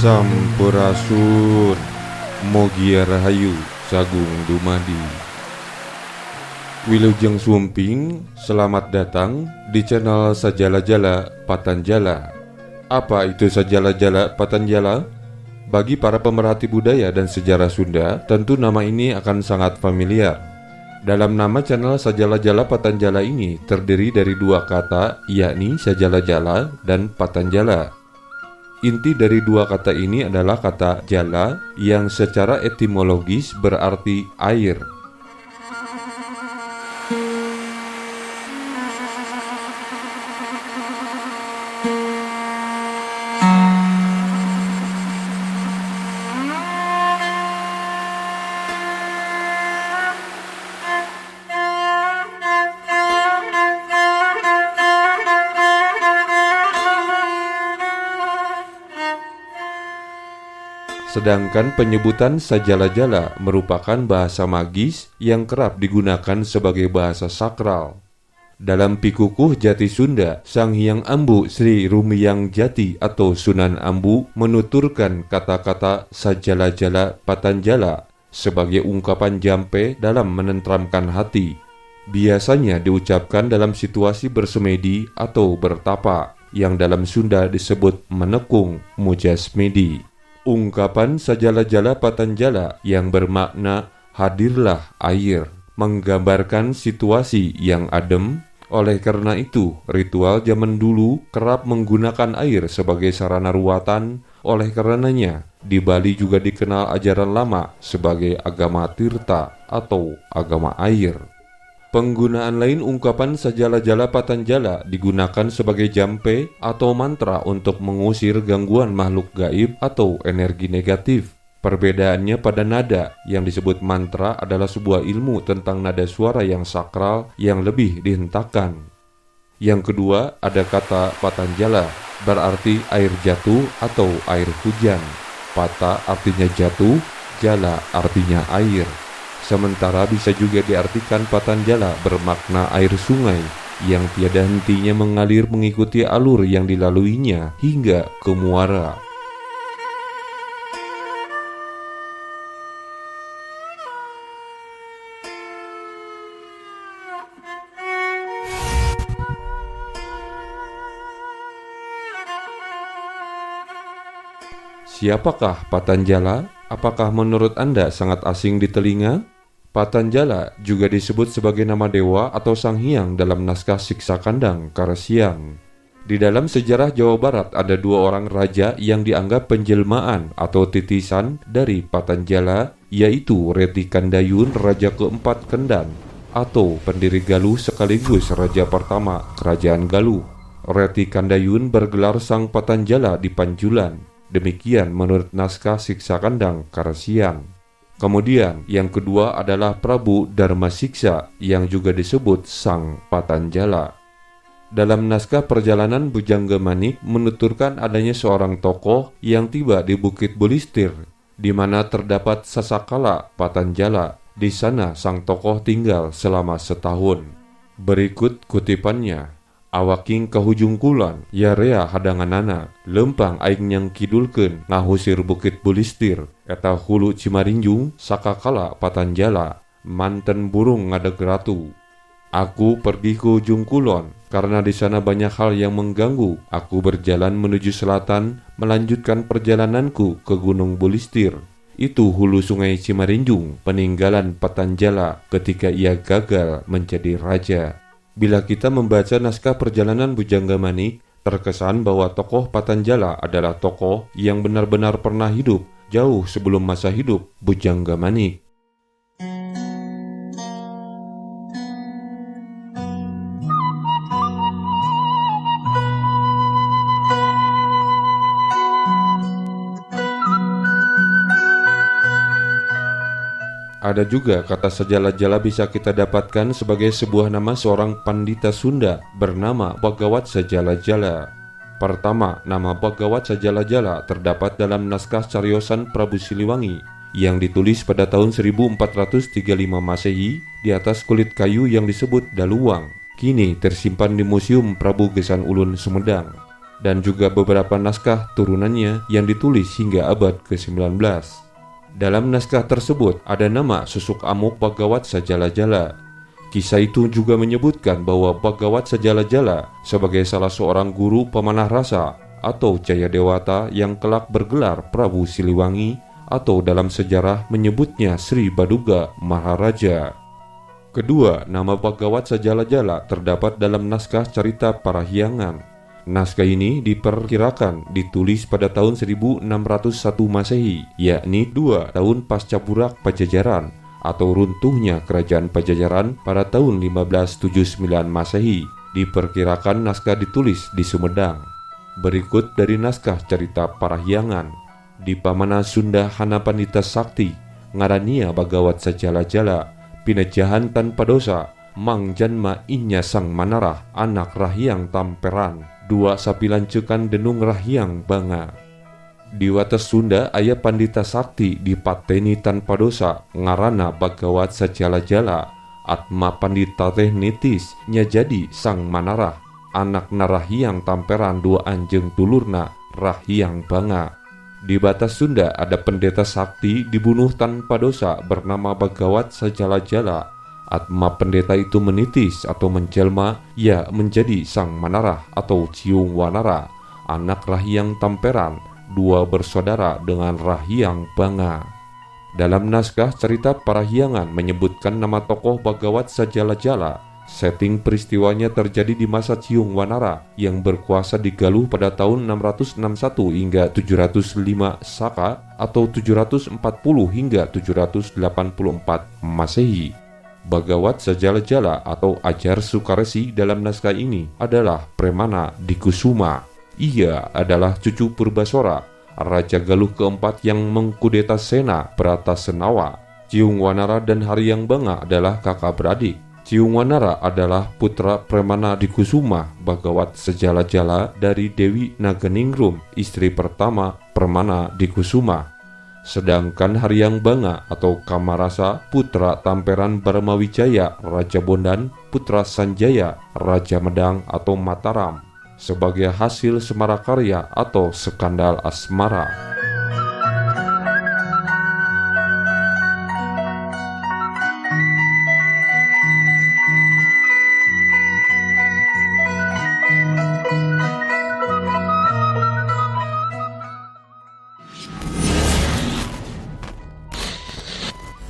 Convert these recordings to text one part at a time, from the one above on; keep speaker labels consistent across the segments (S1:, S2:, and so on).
S1: Sampurasun, Mogia Rahayu, Sagung Dumadi. Wilujeng Sumping, selamat datang di channel Sajalajala Patanjala. Apa itu Sajalajala Patanjala? Bagi para pemerhati budaya dan sejarah Sunda, tentu nama ini akan sangat familiar. Dalam nama channel Sajalajala Patanjala ini terdiri dari dua kata, yakni Sajalajala dan Patanjala. Inti dari dua kata ini adalah kata jala yang secara etimologis berarti air. Sedangkan penyebutan Sajalajala merupakan bahasa magis yang kerap digunakan sebagai bahasa sakral. Dalam Pikukuh Jati Sunda, Sang Hyang Ambu Sri Rumiyang Jati atau Sunan Ambu menuturkan kata-kata Sajalajala Patanjala sebagai ungkapan jampe dalam menentramkan hati. Biasanya diucapkan dalam situasi bersemedi atau bertapa, yang dalam Sunda disebut menekung mujasmedi. Ungkapan Sajalajala Patanjala yang bermakna hadirlah air menggambarkan situasi yang adem. Oleh karena itu, ritual zaman dulu kerap menggunakan air sebagai sarana ruatan. Oleh karenanya, di Bali juga dikenal ajaran lama sebagai agama tirta atau agama air. Penggunaan lain ungkapan Sajalajala Patanjala digunakan sebagai jampe atau mantra untuk mengusir gangguan makhluk gaib atau energi negatif. Perbedaannya pada nada, yang disebut mantra adalah sebuah ilmu tentang nada suara yang sakral yang lebih dihentakkan. Yang kedua, ada kata Patanjala, berarti air jatuh atau air hujan. Pata artinya jatuh, jala artinya air. Sementara bisa juga diartikan Patanjala bermakna air sungai yang tiada hentinya mengalir mengikuti alur yang dilaluinya hingga ke muara. Siapakah Patanjala? Apakah menurut Anda sangat asing di telinga? Patanjala juga disebut sebagai nama dewa atau Sang Hyang dalam naskah Siksa Kandang Karesiang. Di dalam sejarah Jawa Barat ada dua orang raja yang dianggap penjelmaan atau titisan dari Patanjala, yaitu Reti Kandayun Raja keempat Kendan atau pendiri Galuh sekaligus raja pertama Kerajaan Galuh. Reti Kandayun bergelar Sang Patanjala di Panjulan. Demikian menurut naskah Siksa Kandang Karesiang. Kemudian yang kedua adalah Prabu Darmasiksa yang juga disebut Sang Patanjala. Dalam naskah Perjalanan Bujangga Manik menuturkan adanya seorang tokoh yang tiba di Bukit Bulistir, di mana terdapat Sasakala Patanjala. Di sana sang tokoh tinggal selama setahun. Berikut kutipannya. Awaking kahujung kulon, yarea hadanganana, lempang aing yang kidulkeun ngahusir Bukit Bulistir, eta hulu Cimarinjung, Sakakala Patanjala, manten burung ngadeg ratu. Aku pergi ke ujung kulon, karena di sana banyak hal yang mengganggu. Aku berjalan menuju selatan, melanjutkan perjalananku ke Gunung Bulistir. Itu hulu sungai Cimarinjung, peninggalan Patanjala ketika ia gagal menjadi raja. Bila kita membaca naskah Perjalanan Bujangga Manik, terkesan bahwa tokoh Patanjala adalah tokoh yang benar-benar pernah hidup jauh sebelum masa hidup Bujangga Manik. Ada juga kata Sajalajala bisa kita dapatkan sebagai sebuah nama seorang pandita Sunda bernama Bhagawat Sajalajala. Pertama, nama Bhagawat Sajalajala terdapat dalam naskah Cariosan Prabu Siliwangi yang ditulis pada tahun 1435 Masehi di atas kulit kayu yang disebut daluwang. Kini tersimpan di Museum Prabu Gesan Ulun Sumedang. dan juga beberapa naskah turunannya yang ditulis hingga abad ke-19. Dalam naskah tersebut ada nama Susuk Amuk Bhagawat Sajala-jala. Kisah itu juga menyebutkan bahwa Bhagawat Sajala-jala sebagai salah seorang guru pemanah rasa atau Jayadewata yang kelak bergelar Prabu Siliwangi, atau dalam sejarah menyebutnya Sri Baduga Maharaja. Kedua, nama Bhagawat Sajala-jala terdapat dalam naskah Carita Parahyangan. Naskah ini diperkirakan ditulis pada tahun 1601 Masehi, yakni 2 tahun pasca burak Pajajaran atau runtuhnya kerajaan Pajajaran pada tahun 1579 Masehi. Diperkirakan naskah ditulis di Sumedang. Berikut dari naskah Carita Parahyangan. Di pamana Sunda Hanapandita Sakti, ngarania Bhagawat Sajala-jala, pinajahan tanpa dosa, mang janma inya sang manarah, anak rahyang tamperan, 2 sapilancekan denung rahyang banga. Di wates Sunda aya Pandita Sakti dipateni tanpa dosa, ngarana Bhagawat Sajala-jala, atma Pandita teh nitis nya jadi sang manarah, anak narahyang tamperan 2 anjeng tulurna rahyang banga. Di batas Sunda ada pendeta sakti dibunuh tanpa dosa bernama Bhagawat Sajala-jala. Atma pendeta itu menitis atau menjelma, ia menjadi sang manarah atau ciung wanara, anak rahyang tamperan, 2 bersaudara dengan rahyang banga. Dalam naskah Carita Parahyangan menyebutkan nama tokoh Bhagawat Sajala-jala. Setting peristiwanya terjadi di masa Ciung Wanara yang berkuasa di Galuh pada tahun 661 hingga 705 Saka atau 740 hingga 784 Masehi. Bhagawat Sajala-jala atau Ajar Sukaresi dalam naskah ini adalah Premana Dikusuma. Ia adalah cucu Purbasora, Raja Galuh keempat yang mengkudeta Sena Bratasenawa. Ciung Wanara dan Haryang Banga adalah kakak beradik. Ciung Wanara adalah putra Premana Dikusuma Bhagawat Sajala-jala dari Dewi Naganingrum, istri pertama Premana Dikusuma. Sedangkan Haryang Banga atau Kamarasa putra Tamperan Barmawijaya Raja Bondan, putra Sanjaya Raja Medang atau Mataram, sebagai hasil semarakarya atau skandal asmara.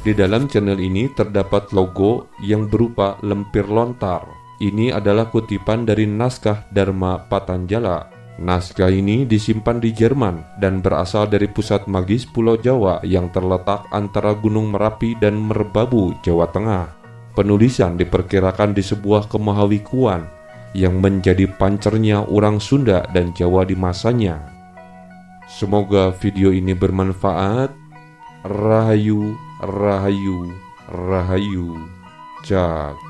S1: Di dalam channel ini terdapat logo yang berupa lempir lontar. Ini adalah kutipan dari naskah Dharma Patanjala. Naskah ini disimpan di Jerman dan berasal dari pusat magis Pulau Jawa yang terletak antara Gunung Merapi dan Merbabu, Jawa Tengah. Penulisan diperkirakan di sebuah kemahawikuan yang menjadi pancernya orang Sunda dan Jawa di masanya. Semoga video ini bermanfaat. Rahayu, Rahayu, Rahayu, Jagat.